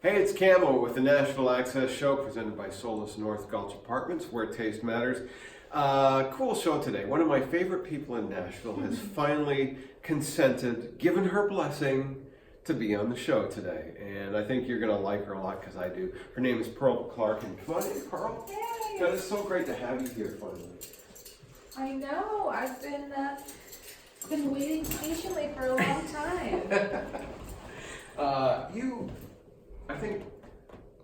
Hey, it's Camo with the Nashville Access Show presented by Solis North Gulch Apartments, where taste matters. Cool show today. One of my favorite people in Nashville has finally consented, given her blessing, to be on the show today. And I think you're going to like her a lot because I do. Her name is Pearl Clarkin. Come on in, Pearl. Hey! God, it's so great to have you here finally. I know. I've been waiting patiently for a long time. I think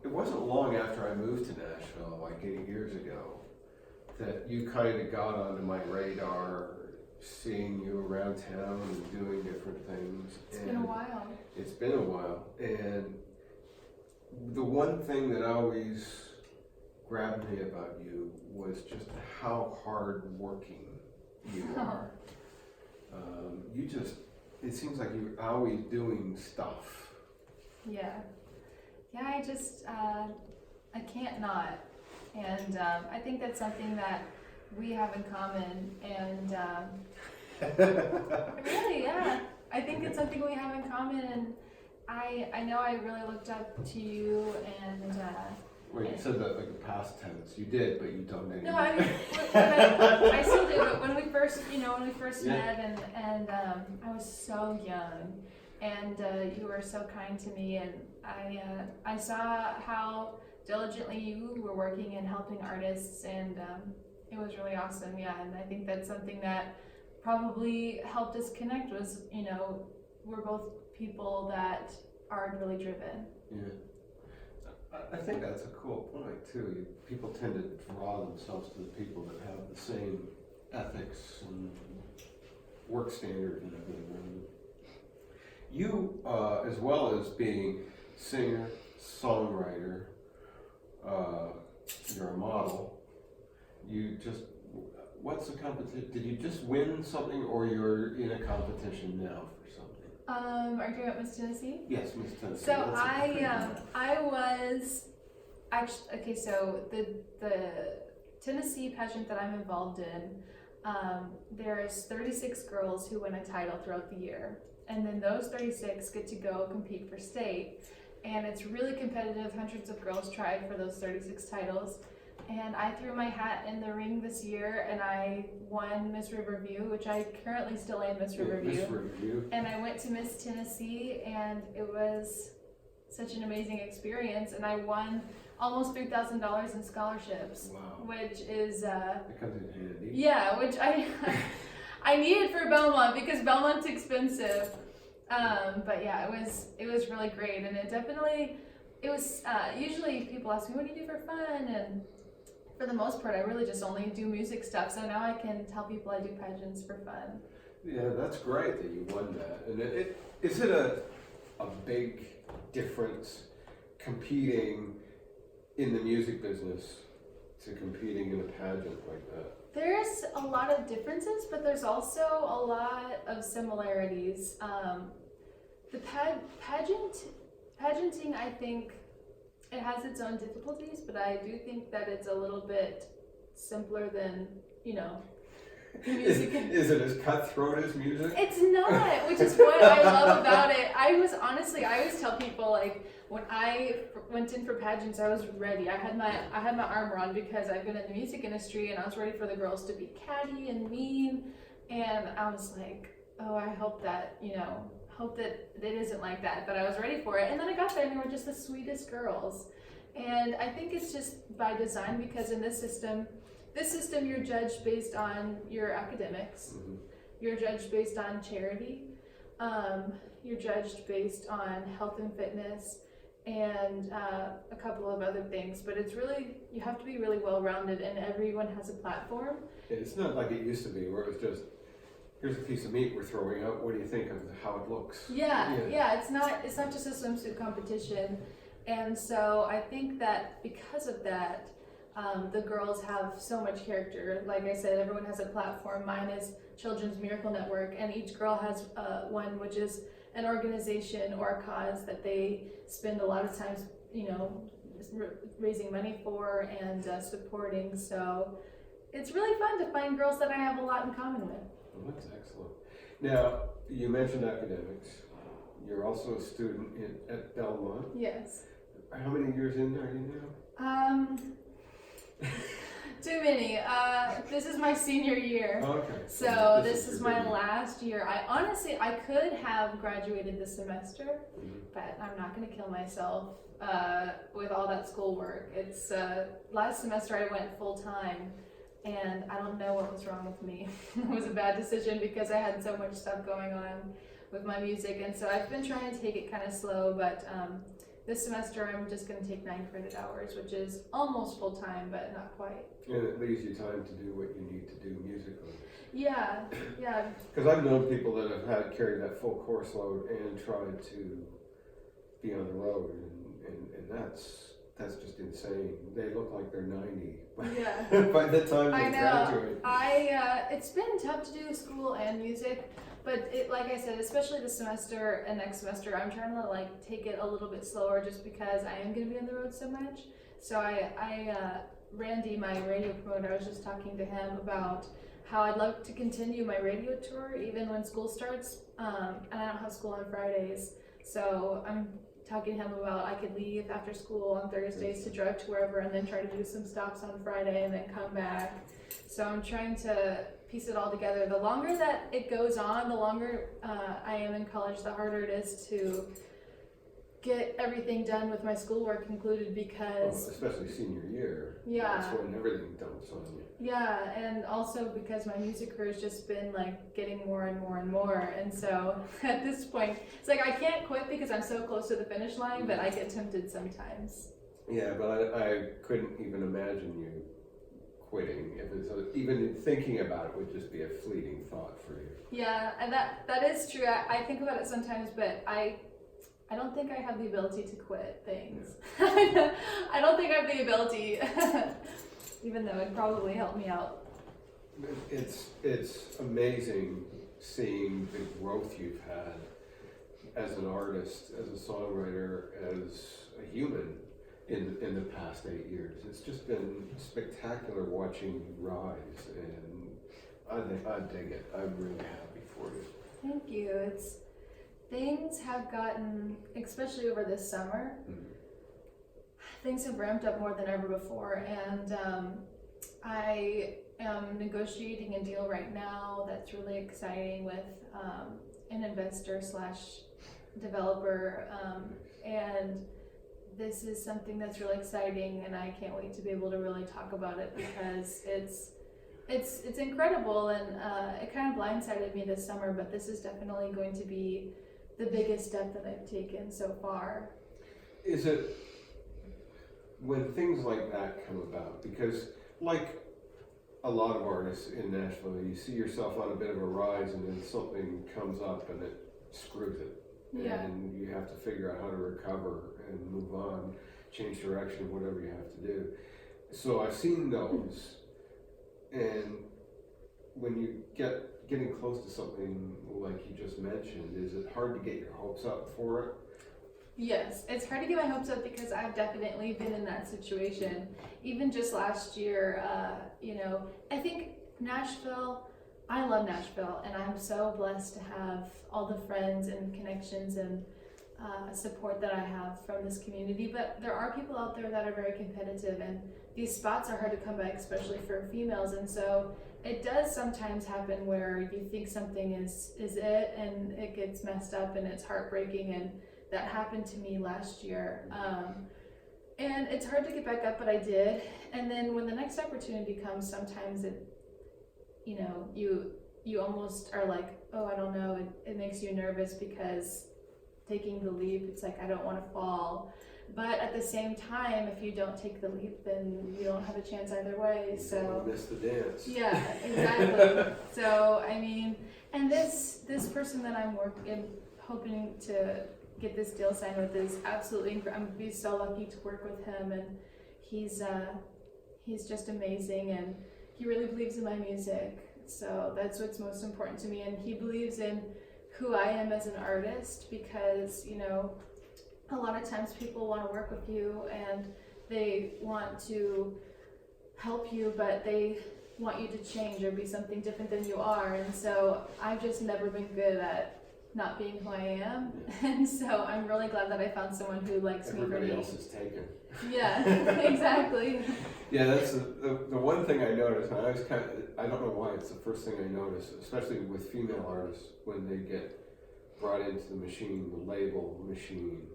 it wasn't long after I moved to Nashville, like 8 years ago, that you kind of got onto my radar, seeing you around town and doing different things. It's been a while. It's been a while. And the one thing that always grabbed me about you was just how hard working you are. It seems like you're always doing stuff. Yeah, I just, I can't not. And I think that's something that we have in common. And really, yeah, I think it's something we have in common. And I know I really looked up to you and Wait, you said that like a past tense. You did, but you don't anymore. no, I mean, I still do. But when we first Yeah. met, and I was so young, and you were so kind to me, and I saw how diligently you were working and helping artists, and it was really awesome. Yeah, and I think that's something that probably helped us connect. Was we're both people that are really driven. Yeah. I think that's a cool point too. People tend to draw themselves to the people that have the same ethics and work standard and everything. You, as well as being singer, songwriter, you're a model. What's the competition? Did you just win something, or you're in a competition now for something? Are you talking about Miss Tennessee? Yes, Miss Tennessee. So I was actually okay. So the Tennessee pageant that I'm involved in, there's 36 girls who win a title throughout the year, and then those 36 get to go compete for state, and it's really competitive. Hundreds of girls tried for those 36 titles, and I threw my hat in the ring this year, and I won Miss Riverview, which I currently still am Miss Riverview. Miss Riverview. And I went to Miss Tennessee, and it was such an amazing experience, and I won almost $3,000 in scholarships. Wow. Which is That comes in handy. yeah, which I needed for Belmont because Belmont's expensive. But yeah, it was really great, and it was usually people ask me, what do you do for fun? And for the most part, I really just only do music stuff. So now I can tell people I do pageants for fun. Yeah, that's great that you won that. And is it a big difference competing in the music business to competing in a pageant like that? There's a lot of differences, but there's also a lot of similarities. The pageanting, I think, it has its own difficulties, but I do think that it's a little bit simpler than, music. Is it as cutthroat as music? It's not, which is what I love about it. I always tell people, like, when I went in for pageants, I was ready. I had my armor on because I've been in the music industry, and I was ready for the girls to be catty and mean, and I was like, oh, I hope that it isn't like that, but I was ready for it. And then I got there, and they were just the sweetest girls. And I think it's just by design, because in this system you're judged based on your academics. Mm-hmm. You're judged based on charity. You're judged based on health and fitness, and a couple of other things. But it's really, you have to be really well-rounded, and everyone has a platform. It's not like it used to be, where it was just, here's a piece of meat we're throwing out. What do you think of how it looks? Yeah. It's not just a swimsuit competition, and so I think that because of that, the girls have so much character. Like I said, everyone has a platform. Mine is Children's Miracle Network, and each girl has one, which is an organization or a cause that they spend a lot of times, raising money for and supporting. So it's really fun to find girls that I have a lot in common with. Well, that's excellent. Now, you mentioned academics. You're also a student at Belmont. Yes. How many years in are you Too many. This is my senior year. now? Okay. So this is your my baby. last year. I could have graduated this semester, Mhm. but I'm not going to kill myself with all that schoolwork. It's last semester I went full time, and I don't know what was wrong with me. It was a bad decision because I had so much stuff going on with my music, and so I've been trying to take it kind of slow, but this semester I'm just going to take 9 credit hours, which is almost full time, but not quite. And it leaves you time to do what you need to do musically. Yeah, yeah. Because I've known people that have had carried that full course load and tried to be on the road, and that's just insane. They look like they're 90 Yeah. by the time I they know. graduate. It's been tough to do school and music, but like I said, especially this semester and next semester, I'm trying to like take it a little bit slower just because I am going to be on the road so much. So Randy, my radio promoter, I was just talking to him about how I'd love to continue my radio tour even when school starts, and I don't have school on Fridays. So I'm talking to him about I could leave after school on Thursdays to drive to wherever and then try to do some stops on Friday and then come back. So I'm trying to piece it all together. The longer that it goes on, the longer I am in college, the harder it is to get everything done with my schoolwork included because Especially senior year. Yeah. That's when everything dumps on you. yeah, and also because my music career has just been like getting more and more and more, and so at this point it's like I can't quit because I'm so close to the finish line, but I get tempted sometimes. Yeah, but I couldn't even imagine you quitting if even thinking about it would just be a fleeting thought for you. Yeah, and that is true. I think about it sometimes, but I don't think I have the ability to quit things. Yeah. I don't think I have the ability, even though it'd probably help me out. It's amazing seeing the growth you've had as an artist, as a songwriter, as a human in the past 8 years. It's just been spectacular watching you rise, and I dig it. I'm really happy for you. Thank you. Things have gotten, especially over this summer, things have ramped up more than ever before, and I am negotiating a deal right now that's really exciting with an investor / developer, and this is something that's really exciting, and I can't wait to be able to really talk about it because it's incredible, and it kind of blindsided me this summer, but this is definitely going to be the biggest step that I've taken so far. Is it when things like that come about, because like a lot of artists in Nashville, you see yourself on a bit of a rise and then something comes up and it screws it. Yeah. And you have to figure out how to recover and move on, change direction, whatever you have to do. So I've seen those, and when you getting close to something like you just mentioned, is it hard to get your hopes up for it? Yes, it's hard to get my hopes up because I've definitely been in that situation. Even just last year, I think Nashville, I love Nashville, and I'm so blessed to have all the friends and connections and support that I have from this community. But there are people out there that are very competitive, and these spots are hard to come by, especially for females. And so it does sometimes happen where you think something is it, and it gets messed up, and it's heartbreaking. And that happened to me last year. And it's hard to get back up, but I did. And then when the next opportunity comes, sometimes you almost are like, oh, I don't know. It makes you nervous because taking the leap, it's like, I don't want to fall. But at the same time, if you don't take the leap, then you don't have a chance either way. So miss the dance. Yeah, exactly. So I mean, and this person that I'm hoping to get this deal signed with is absolutely incredible. I'm gonna be so lucky to work with him, and he's just amazing, and he really believes in my music. So that's what's most important to me, and he believes in who I am as an artist, because a lot of times people want to work with you and they want to help you, but they want you to change or be something different than you are. And so I've just never been good at not being who I am. And so I'm really glad that I found someone who likes me for Everybody me. else is taken. Yeah, exactly. Yeah, that's the one thing I noticed, and I don't know why, it's the first thing I notice, especially with female artists, when they get brought into the machine, the label machine.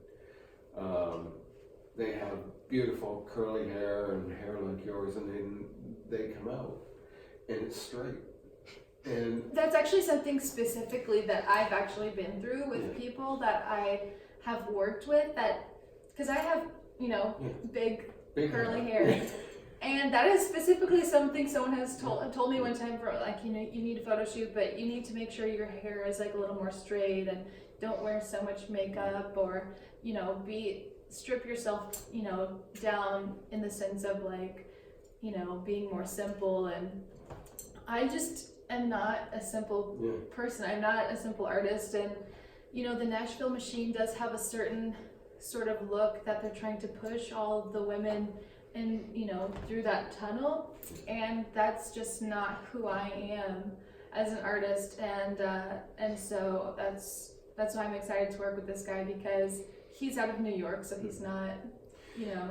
They have beautiful curly hair and hair like yours, and then they come out, and it's straight. And that's actually something specifically that I've actually been through with Yeah. people that I have worked with, that because I have, you know, big curly hair. And that is specifically something someone has told me one time, for like, you know, you need a photo shoot, but you need to make sure your hair is like a little more straight and don't wear so much makeup, or, you know, strip yourself, you know, down in the sense of like, you know, being more simple. And I just am not a simple person. I'm not a simple artist. And, you know, the Nashville machine does have a certain sort of look that they're trying to push all of the women and, you know, through that tunnel, and that's just not who I am as an artist. And so that's why I'm excited to work with this guy, because he's out of New York, so he's not, you know,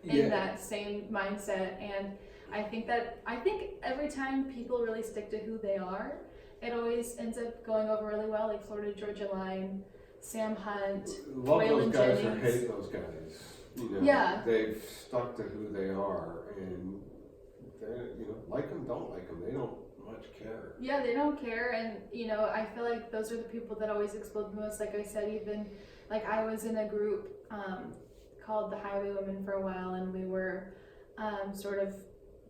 in that same mindset. And I think every time people really stick to who they are, it always ends up going over really well. Like Florida Georgia Line, Sam Hunt, love Waylon those guys Jennings. or hate those guys. You know, they've stuck to who they are, and they, you know, like them, don't like them, they don't much care. Yeah, they don't care. And, you know, I feel like those are the people that always explode the most. Like I said, even like I was in a group called the Highwaywomen for a while, and we were sort of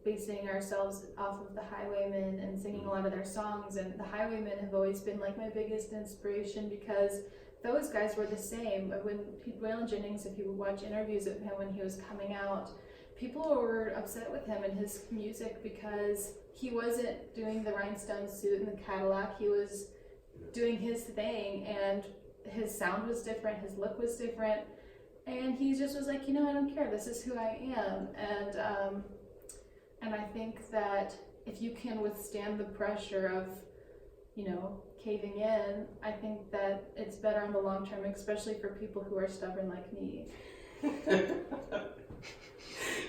basing ourselves off of the Highwaymen and singing a lot of their songs. And the Highwaymen have always been like my biggest inspiration, because those guys were the same. When Waylon Jennings, if you would watch interviews of him when he was coming out, people were upset with him and his music because he wasn't doing the rhinestone suit and the Cadillac. He was doing his thing, and his sound was different, his look was different, and he just was like, you know, I don't care, this is who I am. And I think that if you can withstand the pressure of, you know, caving in, I think that it's better in the long term, especially for people who are stubborn like me.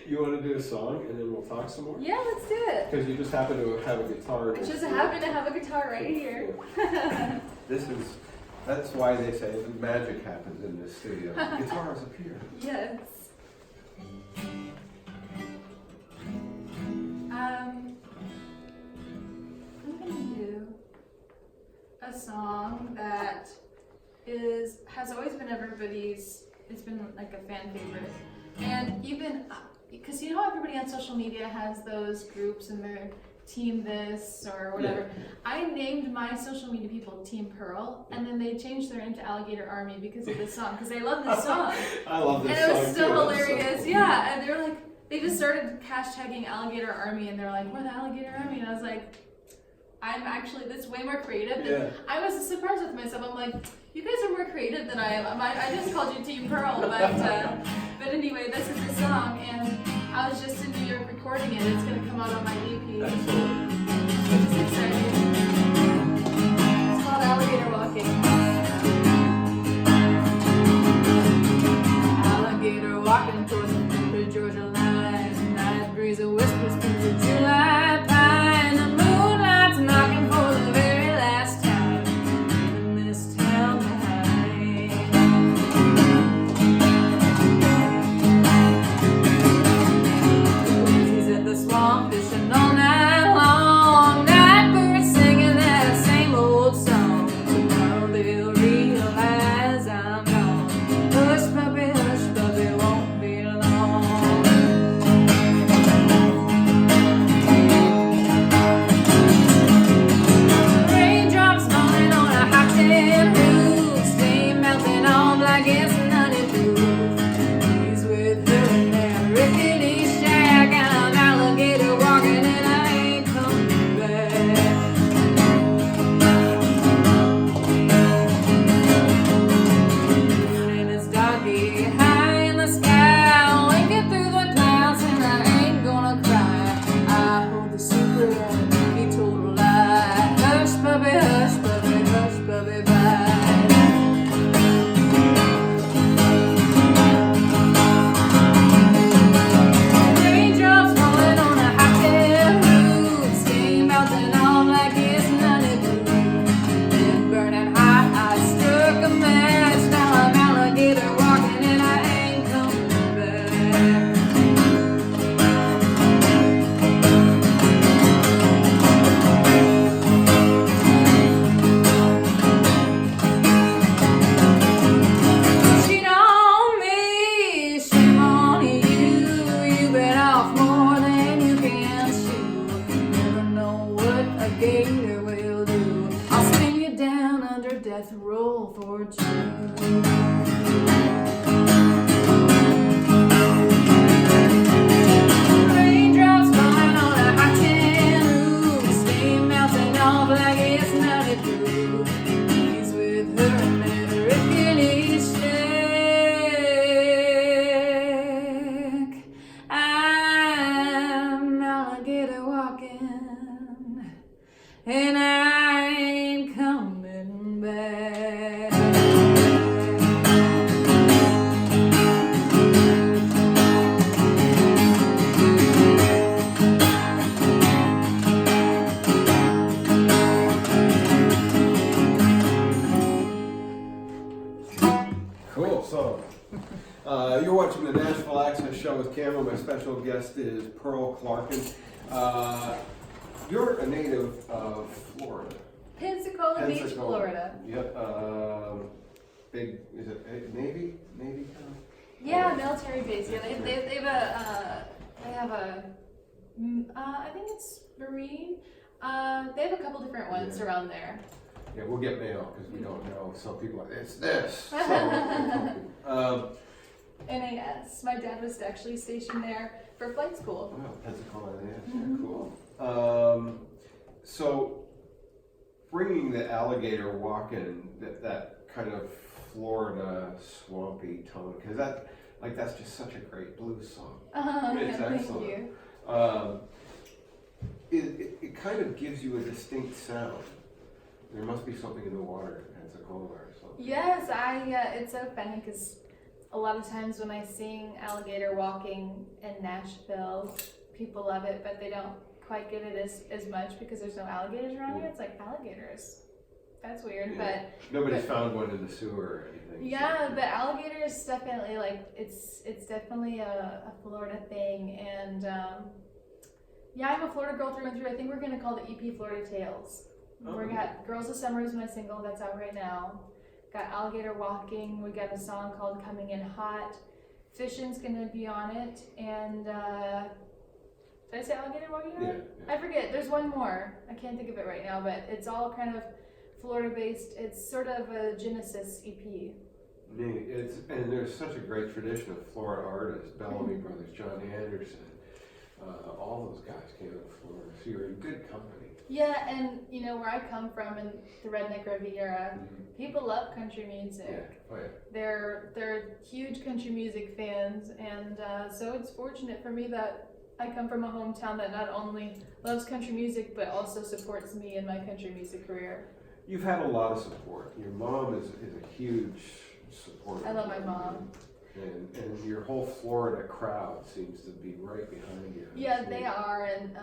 You want to do a song and then we'll talk some more? Yeah, let's do it. Because you just happen to have a guitar. I just happen to have a guitar right here. That's why they say magic happens in this studio. Guitars appear. Yes. I'm gonna do a song that has always been it's been like a fan favorite. And even, because you know how everybody on social media has those groups and their team this or whatever. Yeah. I named my social media people Team Pearl, and then they changed their name to Alligator Army because of this song, because they love this song. I love this song. And it was so too. hilarious. Yeah, and they're like, they just started hashtagging Alligator Army, and they're like, we're the Alligator Army. And I was like, this is way more creative. Yeah. I was surprised with myself. I'm like, you guys are more creative than I am. I just called you Team Pearl, but anyway, this is the song, and I was just in New York recording it. It's gonna come out on my EP. Excellent. Which is exciting. It's called Alligator Walking. Alligator walking towards the Florida Georgia line. Night breeze of whispers through the July pine. The moonlight's knocking for the very last time in this town behind. He's at the swamp fishing all night long. Night birds singing that same old song. Tomorrow they You're watching the Nashville Access Show with Camo. My special guest is Pearl Clarkin. You're a native of Florida. Pensacola Beach, Florida. Yep. Big, is it Navy? Navy town? Yeah, military base. Yeah, they have a, I think it's Marine. They have a couple different ones around there. Yeah, we'll get mail because we don't know. Some people are like, it's this. NAS. My dad was actually stationed there for flight school. Wow, Pensacola NAS. Cool. So, bringing the alligator walk-in, that kind of Florida swampy tone, because that's just such a great blues song. It's excellent. Thank you. It kind of gives you a distinct sound. There must be something in the water in Pensacola or something. Yes, it's so funny because a lot of times when I sing Alligator Walking in Nashville, people love it, but they don't quite get it as much because there's no alligators around here. It's like alligators. That's weird, but nobody's found one in the sewer or anything. Yeah, but alligators definitely it's definitely a Florida thing, and yeah, I'm a Florida girl through and through. I think we're gonna call the EP Florida Tales. We got Girls of Summer is my single that's out right now. Got Alligator Walking. We got a song called Coming In Hot. Fishing's gonna be on it, and did I say Alligator Walking? Yeah. I forget. There's one more. I can't think of it right now, but it's all kind of Florida based. It's sort of a Genesis EP. And there's such a great tradition of Florida artists. Bellamy Brothers, John Anderson, all those guys came out of Florida. So you're in good company. Yeah, and where I come from in the Redneck Riviera, people love country music. Yeah. Oh, yeah. They're huge country music fans, and so it's fortunate for me that I come from a hometown that not only loves country music but also supports me in my country music career. You've had a lot of support. Your mom is a huge supporter. I love my mom. And your whole Florida crowd seems to be right behind you. Yeah, they are, and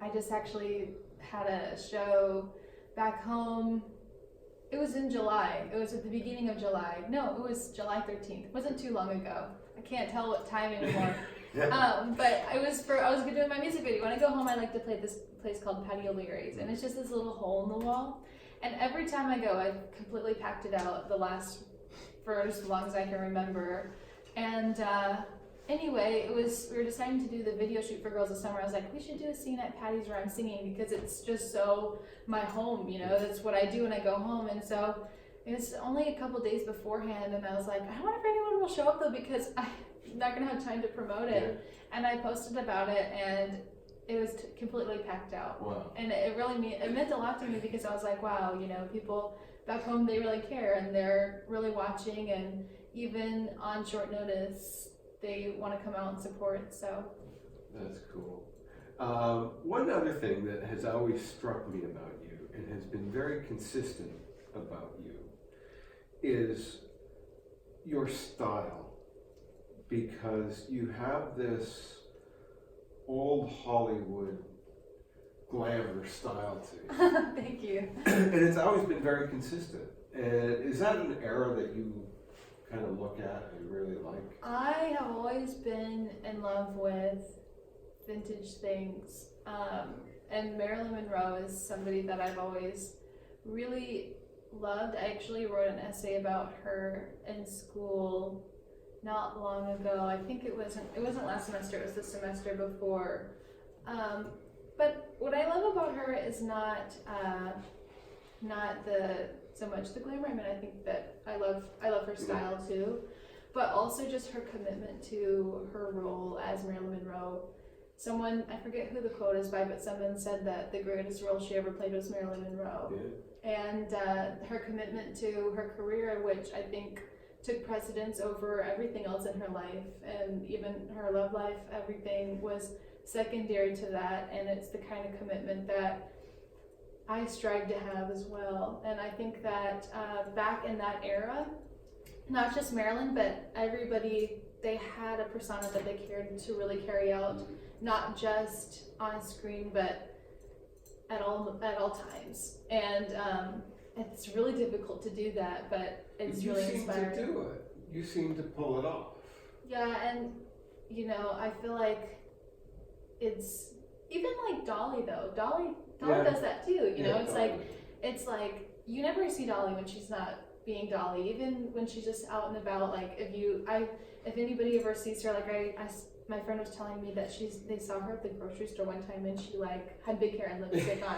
I just actually had a show back home. It was in July. It was at the beginning of July. No, it was July 13th. It wasn't too long ago. I can't tell what time anymore. But I was doing my music video. When I go home, I like to play this place called Patio Leary's, and it's just this little hole in the wall. And every time I go, I've completely packed it out for as long as I can remember. And anyway, we were deciding to do the video shoot for Girls of Summer. I was like, we should do a scene at Patty's where I'm singing because it's just so my home, that's what I do when I go home. And so it was only a couple days beforehand, and I was like, I wonder if anyone will show up though because I'm not gonna have time to promote it. Yeah. And I posted about it, and it was completely packed out. Wow. And it meant a lot to me because I was like, wow, people back home, they really care and they're really watching, and even on short notice, they want to come out and support. So that's cool. One other thing that has always struck me about you and has been very consistent about you is your style, because you have this old Hollywood glamour style to you. Thank you. And it's always been very consistent. And is that an era that you kind of look at and really like? I have always been in love with vintage things. And Marilyn Monroe is somebody that I've always really loved. I actually wrote an essay about her in school not long ago. I think it wasn't last semester, it was the semester before. But what I love about her is not so much the glamour. I mean, I think that I love her style too, but also just her commitment to her role as Marilyn Monroe. Someone, I forget who the quote is by, but someone said that the greatest role she ever played was Marilyn Monroe. Yeah. And her commitment to her career, which I think took precedence over everything else in her life, and even her love life, everything was secondary to that, and it's the kind of commitment that I strive to have as well. And I think that back in that era, not just Marilyn, but everybody, they had a persona that they cared to really carry out, not just on screen, but at all times. And it's really difficult to do that, but it's really inspiring. You seem to do it. you seem to pull it off. Yeah, and I feel like it's even like Dolly though. Dolly does that too. It's like you never see Dolly when she's not being Dolly. Even when she's just out and about. Like if anybody ever sees her, like my friend was telling me that they saw her at the grocery store one time and she like had big hair and lipstick on.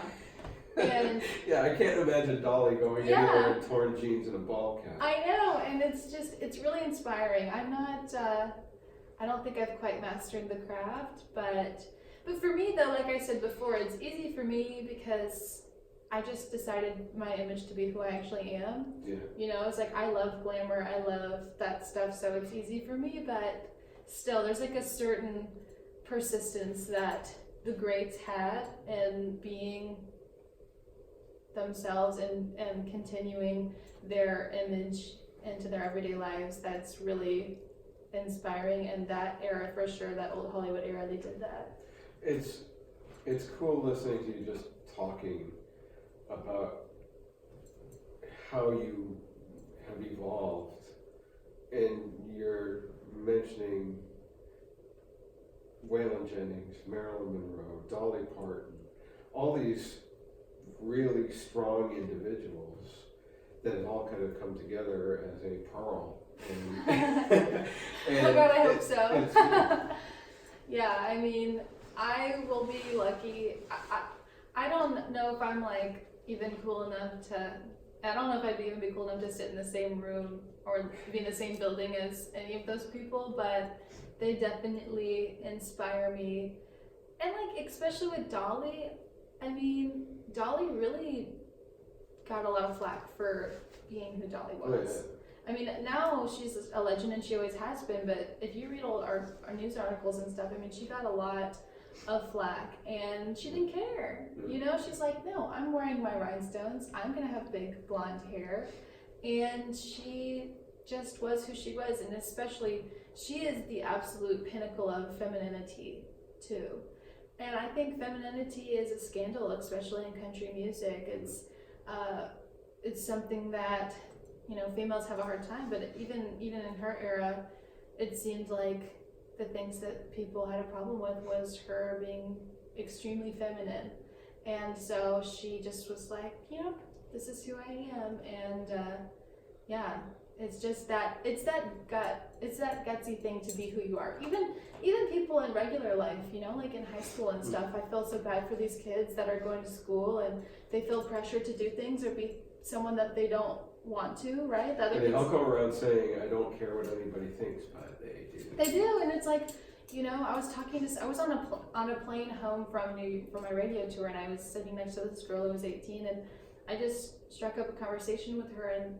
And yeah, I can't imagine Dolly going anywhere in torn jeans and a ball cap. I know, and it's really inspiring. I don't think I've quite mastered the craft, but for me though, like I said before, it's easy for me because I just decided my image to be who I actually am. Yeah. It's like I love glamour, I love that stuff, so it's easy for me, but still there's like a certain persistence that the greats had in being themselves and continuing their image into their everyday lives. That's really inspiring, and that era for sure, that old Hollywood era, they did that. It's cool listening to you just talking about how you have evolved, and you're mentioning Waylon Jennings, Marilyn Monroe, Dolly Parton, all these really strong individuals that have all kind of come together as a pearl. And oh my God, I hope so. Yeah, I mean, I will be lucky. I don't know if I'm like even cool enough to, I don't know if I'd even be cool enough to sit in the same room or be in the same building as any of those people, but they definitely inspire me. And like, especially with Dolly, I mean, Dolly really got a lot of flack for being who Dolly was. Oh, yeah. I mean, now she's a legend and she always has been, but if you read all our news articles and stuff, I mean, she got a lot of flack and she didn't care. She's like, no, I'm wearing my rhinestones, I'm gonna have big blonde hair. And she just was who she was, and especially, she is the absolute pinnacle of femininity too. And I think femininity is a scandal, especially in country music. It's something that females have a hard time, but even in her era, it seemed like the things that people had a problem with was her being extremely feminine. And so she just was like, this is who I am. And yeah, it's just that, it's that gutsy thing to be who you are. Even people in regular life, like in high school and stuff, I feel so bad for these kids that are going to school and they feel pressure to do things or be someone that they don't want to, right? They all go around saying, I don't care what anybody thinks, but they do. They do, and it's like, I was on a plane home from my radio tour, and I was sitting next to this girl who was 18, and I just struck up a conversation with her, and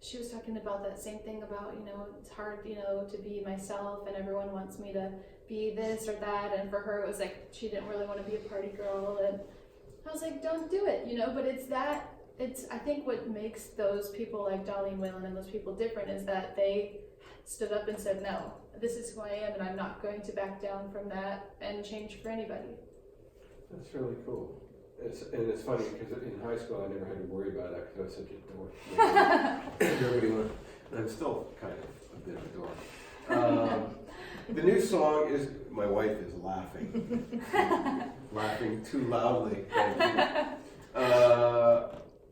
she was talking about that same thing about, it's hard, to be myself, and everyone wants me to be this or that, and for her it was like, she didn't really want to be a party girl, and I was like, don't do it, but I think what makes those people like Dolly and Waylon and those people different is that they stood up and said, no, this is who I am, and I'm not going to back down from that and change for anybody. That's really cool. It's funny because in high school I never had to worry about that because I was such a dork. Everybody went, and I'm still kind of a bit of a dork. The new song is, my wife is laughing. Laughing too loudly.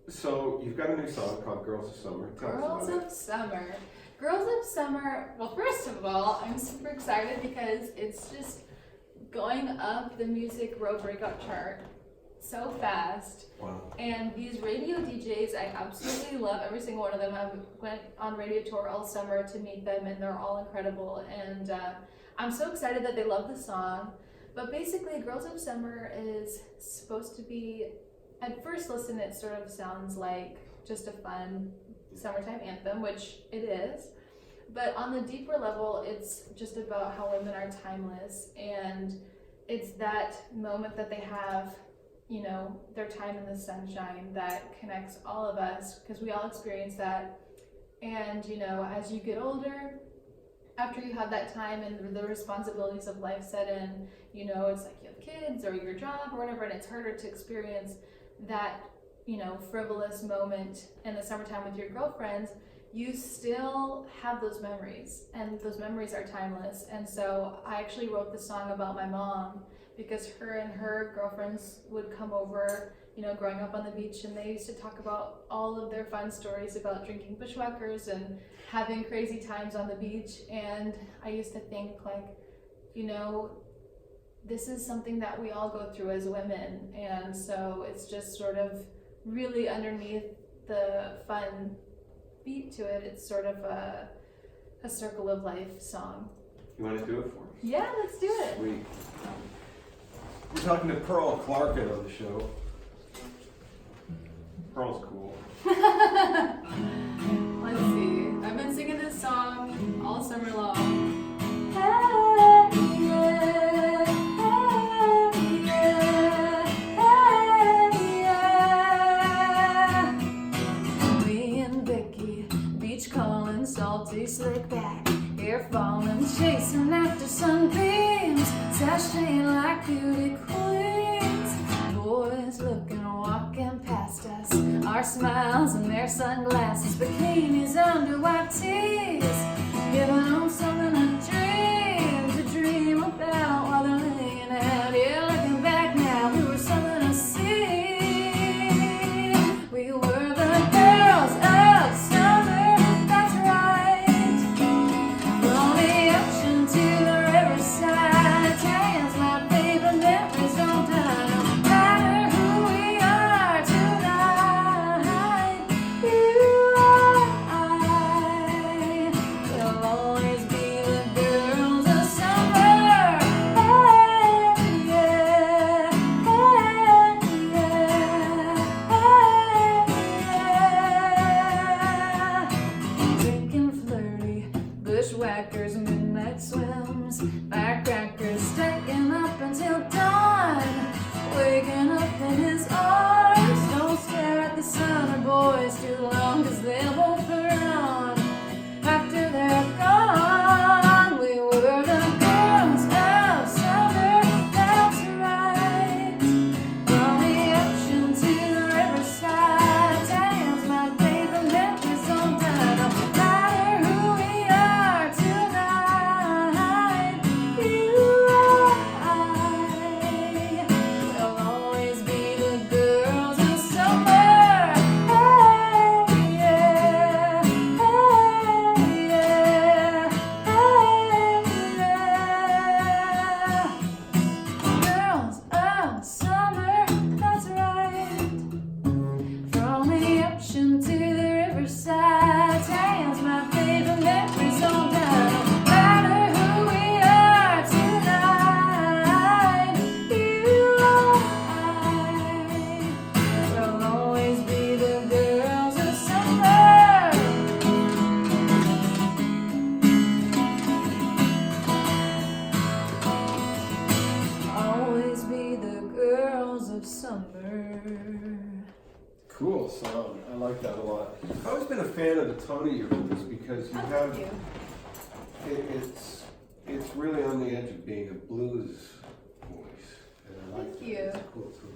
So you've got a new song called Girls of Summer. Girls of Summer. Girls of Summer, well, first of all, I'm super excited because it's just going up the music road breakout chart so fast. Wow. And these radio DJs, I absolutely love every single one of them. I went on radio tour all summer to meet them, and they're all incredible. And I'm so excited that they love the song. But basically, Girls of Summer is supposed to be, at first listen, it sort of sounds like just a fun summertime anthem, which it is. But on the deeper level, it's just about how women are timeless, and it's that moment that they have, their time in the sunshine that connects all of us, because we all experience that. And, as you get older, after you have that time and the responsibilities of life set in, it's like you have kids or your job or whatever, and it's harder to experience that, frivolous moment in the summertime with your girlfriends. you still have those memories, and those memories are timeless. And so I actually wrote the song about my mom because her and her girlfriends would come over, you know, growing up on the beach, and they used to talk about all of their fun stories about drinking bushwhackers and having crazy times on the beach. And I used to think, like, you know, this is something that we all go through as women, and so it's just sort of really underneath the fun beat to it. It's sort of a circle of life song. You want to do it for us? Yeah, let's do it. Sweet. We're talking to Pearl Clarkin on the show. Pearl's cool. Let's see. I've been singing this song all summer long. Me and Becky, beach calling, salty slick back, hair falling, chasing after sunbeams, sashaying like beauty queens. Boys looking, walking past us, our smiles and their sunglasses, bikinis under white tees, giving them something to dream about while they're laying out. Yeah, looking back now, we were something to see. We were the girls of summer, that's right. From the ocean to the riverside, Italians, my favorite memories don't die. No matter who we are tonight, you and I will always be the girls of summer. Hey, yeah, drinking flirty, bushwhackers, midnight swims, firecrackers, staying up until dawn, waking up in his arms. Don't stare at the sun or boys too long, 'cause they'll both burn on after they're gone. We were the girls of summer, that's right. From the ocean to the riverside, Italians, my favorite memories don't die. No matter who we are tonight, you and I will always be the girls of summer. Hey, yeah, hey, yeah, girls of summer, that's right. From the ocean to the riverside, Italians, my favorite memories don't die. No matter who we are tonight, you and I will always be the girls of summer. Always be the girls of summer. Cool song. I like that a lot. I've always been a fan of the tone of your voice because you have Thank you. it's really on the edge of being a blues voice. And I like Thank that. you. It's cool too.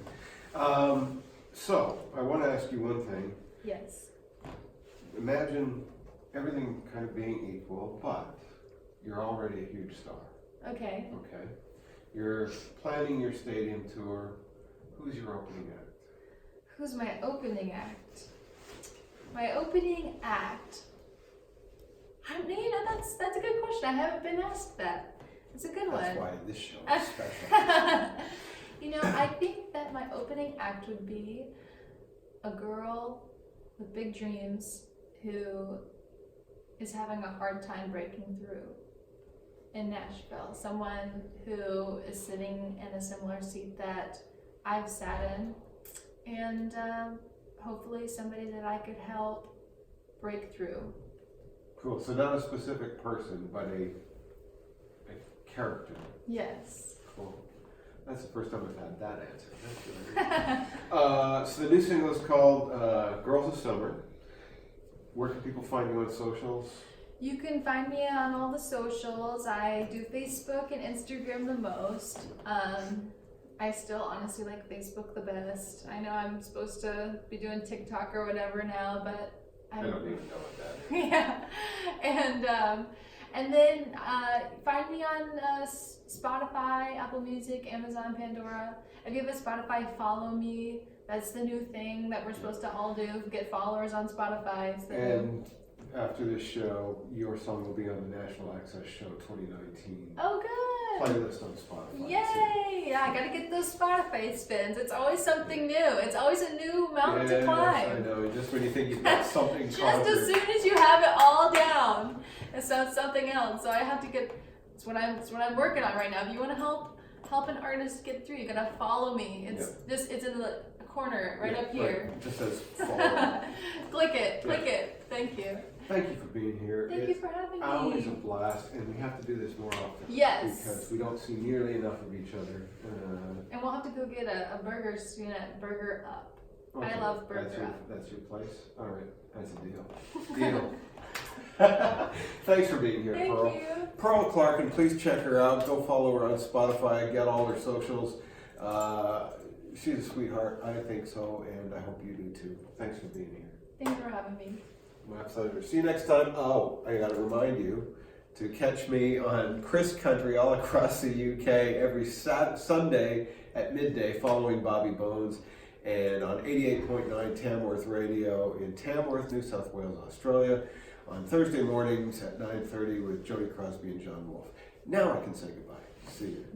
So I want to ask you one thing. Yes. Imagine everything kind of being equal, but you're already a huge star. Okay. Okay. You're planning your stadium tour. Who's your opening act? Who's my opening act? My opening act. You know, that's a good question. I haven't been asked that. It's a good That's one. why this show is special. You know, I think that my opening act would be a girl with big dreams who is having a hard time breaking through in Nashville. Someone who is sitting in a similar seat that I've sat in, and hopefully somebody that I could help break through. Cool. So not a specific person, but a character. Yes. Cool. That's the first time I've had that answer. That's good. So the new single is called Girls of Summer. Where can people find you on socials? You can find me on all the socials. I do Facebook and Instagram the most. I still honestly like Facebook the best. I know I'm supposed to be doing TikTok or whatever now, but I don't even know what that is. Yeah, and then find me on Spotify, Apple Music, Amazon, Pandora. If you have a Spotify, follow me. That's the new thing that we're supposed to all do. Get followers on Spotify. And after this show, your song will be on the Nashville Access Show 2019 Oh, good. playlist on Spotify. Yay! Yeah, I gotta get those Spotify spins. It's always something new. It's always a new mountain to climb. I know. Just when you think you've got something Just conquered. as soon as you have it all down, it sounds something else. So I have to get. It's what I'm working on right now. If you want to help an artist get through, you gotta follow me. It's it's in the corner right up here. Right. It just says follow. Click it. Thank you. Thank you for being here. Thank you for having me. Always a blast, and we have to do this more often. Yes. Because we don't see nearly enough of each other. And we'll have to go get a burger soon at Burger Up. Okay, I love Burger Up. That's your place? All right, that's a deal. Thanks for being here, Thank Pearl. you. Pearl Clarkin, please check her out. Go follow her on Spotify. Get all her socials. She's a sweetheart. I think so, and I hope you do too. Thanks for being here. Thanks for having me. My pleasure. See you next time. Oh, I got to remind you to catch me on Chris Country all across the UK every Sunday at midday following Bobby Bones, and on 88.9 Tamworth Radio in Tamworth, New South Wales, Australia, on Thursday mornings at 9:30 with Jody Crosby and John Wolfe. Now I can say goodbye. See you.